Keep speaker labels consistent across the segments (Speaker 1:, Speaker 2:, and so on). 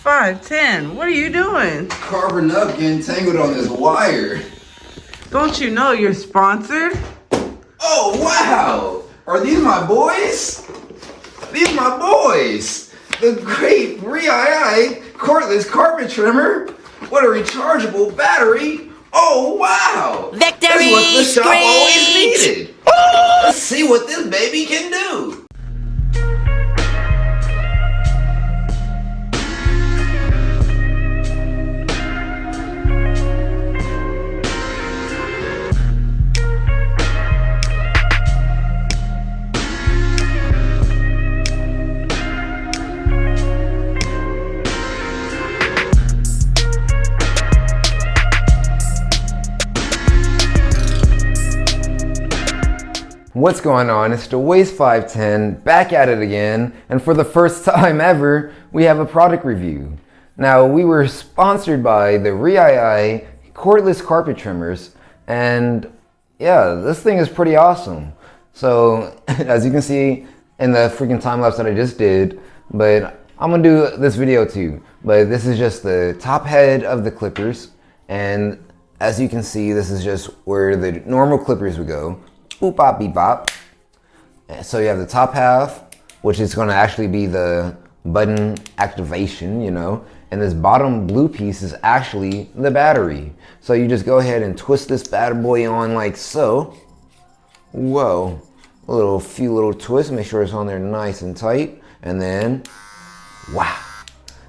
Speaker 1: 510, what are you doing?
Speaker 2: Carving up, getting tangled on this wire.
Speaker 1: Don't you know you're sponsored?
Speaker 2: Oh, wow! Are these my boys? These my boys! The great Riiai Cordless carpet trimmer with a rechargeable battery. Oh, wow!
Speaker 3: Victory!
Speaker 2: That's what the shop always needed. Let's see what this baby can do. What's going on? It's the Waste 510 back at it again, and for the first time ever, we have a product review. Now, we were sponsored by the Riiai Cordless carpet trimmers, and yeah, this thing is pretty awesome. So, as you can see in the freaking time lapse that I just did, but I'm gonna do this video too. But this is just the top head of the clippers, and as you can see, this is just where the normal clippers would go. Boop, bop, beep, bop. So you have the top half, which is going to actually be the button activation, you know, and this bottom blue piece is actually the battery. So you just go ahead and twist this bad boy on like so. Whoa, a few little twists, make sure it's on there nice and tight, and then, wow,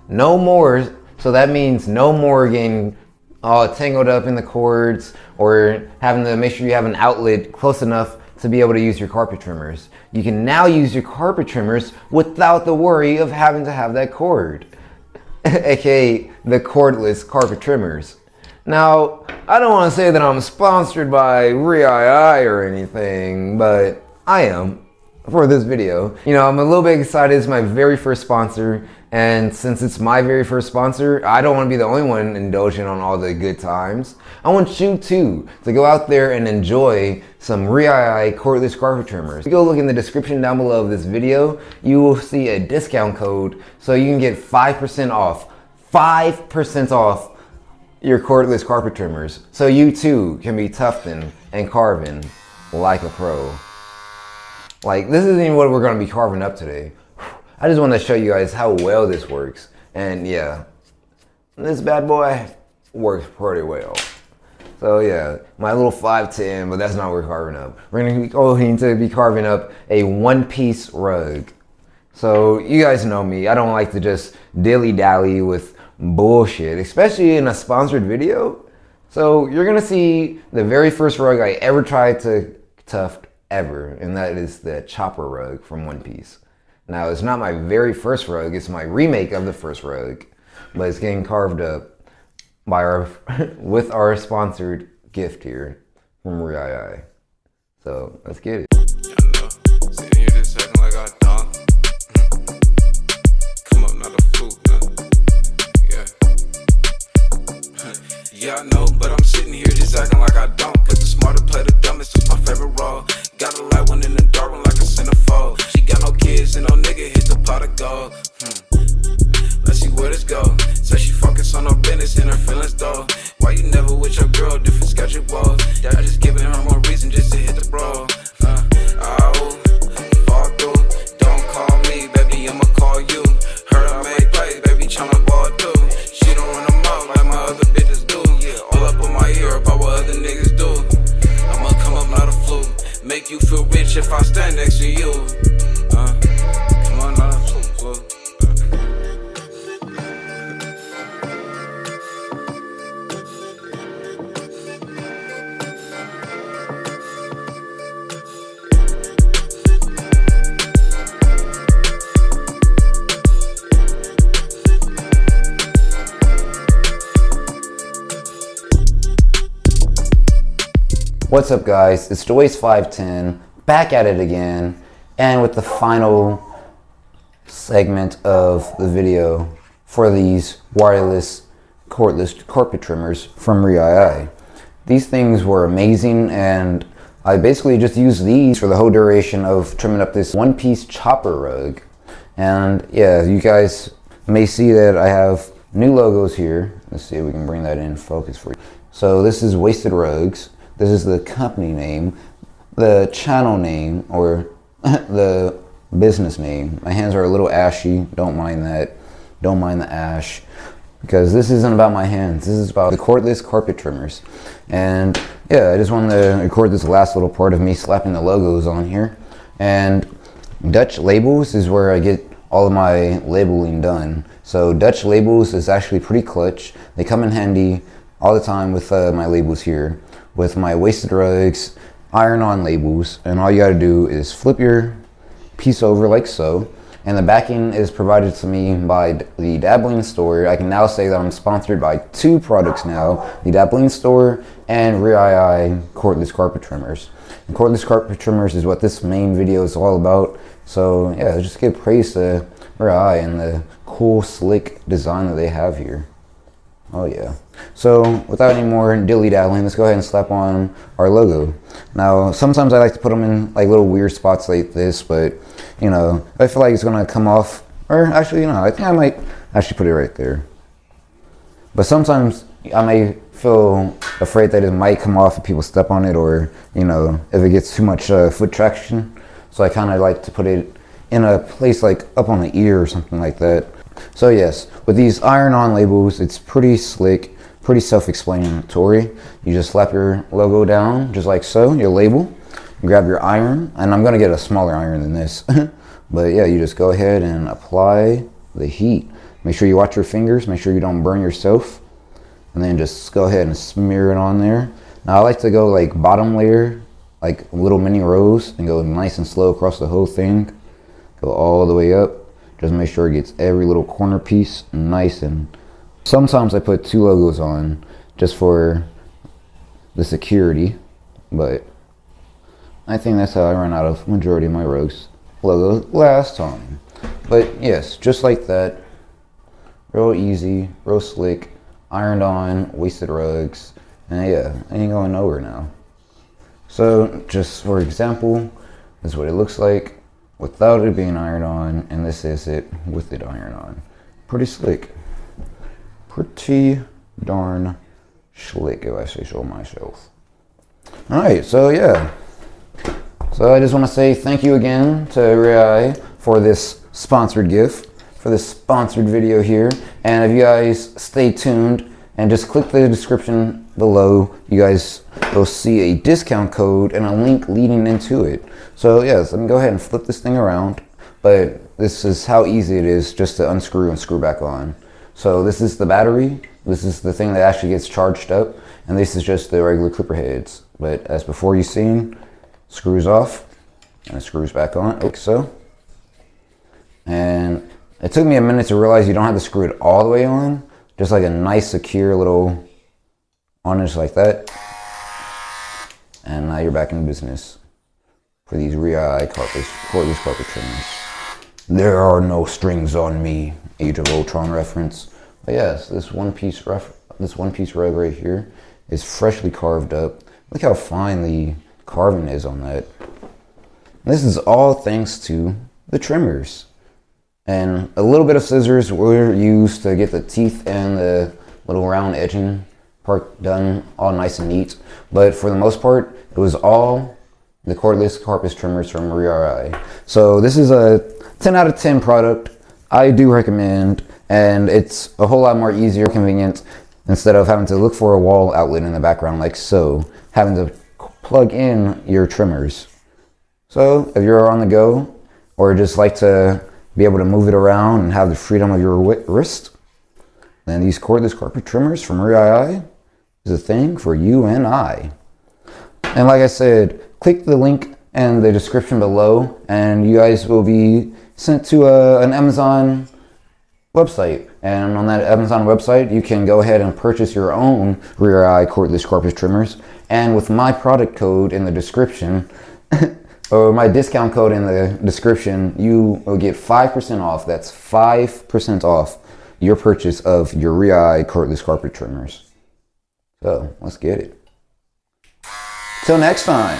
Speaker 2: no more. So that means no more getting tangled up in the cords or having to make sure you have an outlet close enough to be able to use your carpet trimmers. You can now use your carpet trimmers without the worry of having to have that cord, aka the cordless carpet trimmers. Now, I don't want to say that I'm sponsored by Riiai or anything, but I am for this video. You know, I'm a little bit excited. It's my very first sponsor, and since it's my very first sponsor, I don't want to be the only one indulging on all the good times. I want you too to go out there and enjoy some Riiai cordless carpet trimmers. If you go look in the description down below of this video, you will see a discount code so you can get 5% off. 5% off your cordless carpet trimmers. So you too can be tufting and carving like a pro. Like, this isn't even what we're going to be carving up today. I just want to show you guys how well this works. And yeah, this bad boy works pretty well. So yeah, my little 510, but that's not what we're carving up. We're going to be carving up a one-piece rug. So you guys know me. I don't like to just dilly-dally with bullshit, especially in a sponsored video. So you're going to see the very first rug I ever tried to tuft ever, and that is the chopper rug from One Piece. Now, it's not my very first rug, it's my remake of the first rug, but it's getting carved up by our with our sponsored gift here from Riiai. So let's get it.
Speaker 4: Yeah, I know, but I'm sitting here just acting like I don't. Cause the smarter play the dumbest is my favorite role. Got a light one in the dark one like a centerfold. She got no kids and no nigga hit the pot of gold. Let's see where this go. Say she focus on her business and her feelings though. Why you never with your girl, different schedules? I just giving her more reason just to hit the bro. Fall through. Don't call me, baby, I'ma call you. Heard I make plays, baby, tryna ball through. She don't run them out like my other bitches do. All up on my ear about what other niggas do. I'ma come up not a fluke. Make you feel rich if I stand next to you. Come on, not a fluke.
Speaker 2: What's up guys, it's the Waste 510, back at it again, and with the final segment of the video for these wireless cordless carpet trimmers from Riiai. These things were amazing, and I basically just used these for the whole duration of trimming up this one-piece chopper rug. And yeah, you guys you may see that I have new logos here. Let's see if we can bring that in focus for you. So this is Wasted Rugs. This is the company name, the channel name, or the business name. My hands are a little ashy. Don't mind that. Don't mind the ash, because this isn't about my hands. This is about the cordless carpet trimmers. And yeah, I just wanted to record this last little part of me slapping the logos on here. And Dutch Labels is where I get all of my labeling done. So Dutch Labels is actually pretty clutch. They come in handy all the time with my labels here. With my Wasted Rugs, iron-on labels. And all you gotta do is flip your piece over like so. And the backing is provided to me by the Dabbling Store. I can now say that I'm sponsored by 2 products now, the Dabbling Store and Riiai Cordless Carpet Trimmers. And cordless carpet trimmers is what this main video is all about. So yeah, just give praise to Riiai and the cool, slick design that they have here. Oh yeah. So without any more dilly-daddling, let's go ahead and slap on our logo. Now, sometimes I like to put them in like little weird spots like this, but you know, I feel like it's gonna come off, or actually, you know, I think I might actually put it right there. But sometimes I may feel afraid that it might come off if people step on it, or you know, if it gets too much foot traction. So I kind of like to put it in a place like up on the ear or something like that. So yes, with these iron-on labels, it's pretty slick, pretty self-explanatory. You just slap your logo down just like so, your label. Grab your iron, and I'm gonna get a smaller iron than this. But yeah, you just go ahead and apply the heat. Make sure you watch your fingers, make sure you don't burn yourself. And then just go ahead and smear it on there. Now I like to go like bottom layer, like little mini rows, and go nice and slow across the whole thing. Go all the way up. Just make sure it gets every little corner piece nice. And sometimes I put 2 logos on just for the security, but I think that's how I run out of majority of my logos last time. But yes, just like that, real easy, real slick, ironed on, Wasted Rugs, and yeah, I ain't going nowhere now. So just for example, this is what it looks like without it being ironed on, and this is it with it ironed on. Pretty slick. Pretty darn slick, if I say so myself. Alright, so yeah. So I just want to say thank you again to Riiai for this sponsored gift, for this sponsored video here. And if you guys stay tuned and just click the description below, you guys will see a discount code and a link leading into it. So yes, let me go ahead and flip this thing around. But this is how easy it is just to unscrew and screw back on. So this is the battery. This is the thing that actually gets charged up. And this is just the regular clipper heads. But as before you've seen, screws off and it screws back on like so. And it took me a minute to realize you don't have to screw it all the way on, just like a nice secure little on just like that. And now you're back in business for these Riiai cordless carpet trimmers. There are no strings on me, Age of Ultron reference. But yes, this one piece rug right here is freshly carved up. Look how fine the carving is on that. This is all thanks to the trimmers. And a little bit of scissors were used to get the teeth and the little round edging part done all nice and neat. But for the most part, it was all the cordless carpet trimmers from Riiai. So this is a 10 out of 10 product. I do recommend, and it's a whole lot more easier, convenient, instead of having to look for a wall outlet in the background like so, having to plug in your trimmers. So if you're on the go or just like to be able to move it around and have the freedom of your wrist, then these cordless carpet trimmers from Riiai is a thing for you and I. And like I said, click the link in the description below and you guys will be sent to an Amazon website. And on that Amazon website, you can go ahead and purchase your own Riiai cordless carpet trimmers. And with my product code in the description, or my discount code in the description, you will get 5% off. That's 5% off your purchase of your Riiai cordless carpet trimmers. So let's get it. Till next time.